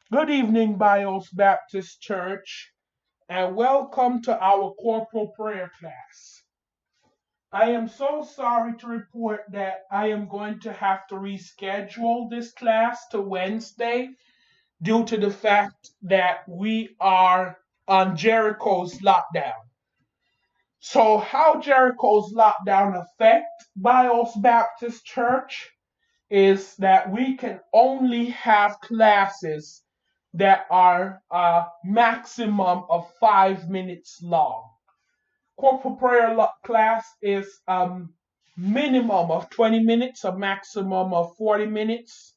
Good evening, Bios Baptist Church, and welcome to our corporal prayer class. I am so sorry to report that I am going to have to reschedule this class to Wednesday due to the fact that we are on Jericho's lockdown. So, how Jericho's lockdown affect Bios Baptist Church is that we can only have classes that are a maximum of 5 minutes long. Corporate prayer class is minimum of 20 minutes, a maximum of 40 minutes.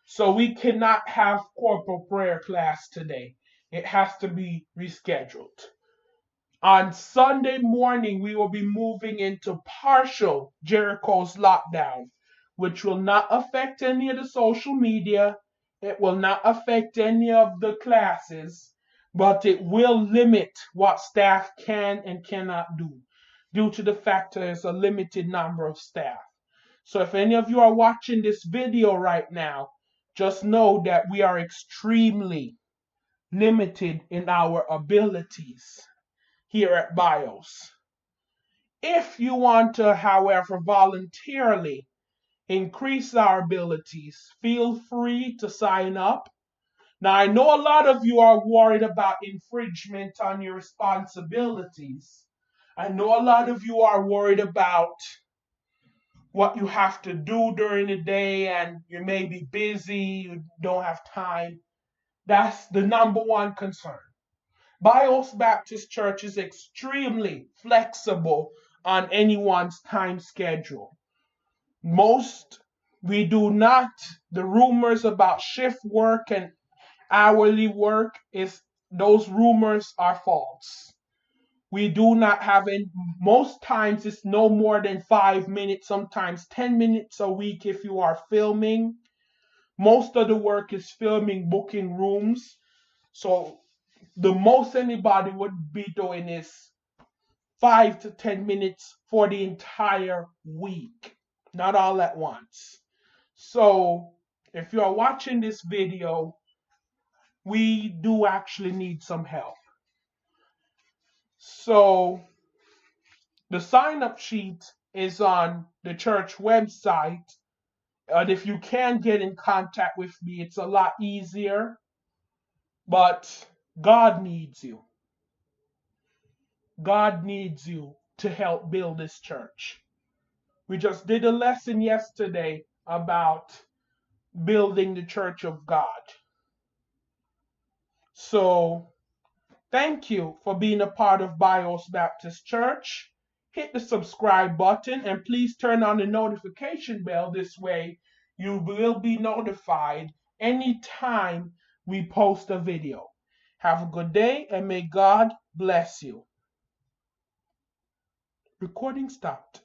So we cannot have corporate prayer class today. It has to be rescheduled. On Sunday morning, we will be moving into partial Jericho's lockdown, which will not affect any of the social media. It will not affect any of the classes, but it will limit what staff can and cannot do due to the fact that there's a limited number of staff. So if any of you are watching this video right now, just know that we are extremely limited in our abilities here at BIOS. If you want to, however, voluntarily increase our abilities, feel free to sign up. Now, I know a lot of you are worried about infringement on your responsibilities. I know a lot of you are worried about what you have to do during the day and you may be busy, you don't have time. That's the number one concern. Bios Baptist Church is extremely flexible on anyone's time schedule. Most, we do not, the rumors about shift work and hourly work those rumors are false. We do not have any, most times it's no more than 5 minutes, sometimes 10 minutes a week if you are filming. Most of the work is filming, booking rooms. So the most anybody would be doing is 5 to 10 minutes for the entire week, not all at once. So if you are watching this video, we do actually need some help. So the sign up sheet is on the church website. And if you can get in contact with me, it's a lot easier. But God needs you. God needs you to help build this church. We just did a lesson yesterday about building the church of God. So thank you for being a part of Bios Baptist Church. Hit the subscribe button and please turn on the notification bell. This way you will be notified anytime we post a video. Have a good day and may God bless you. Recording stopped.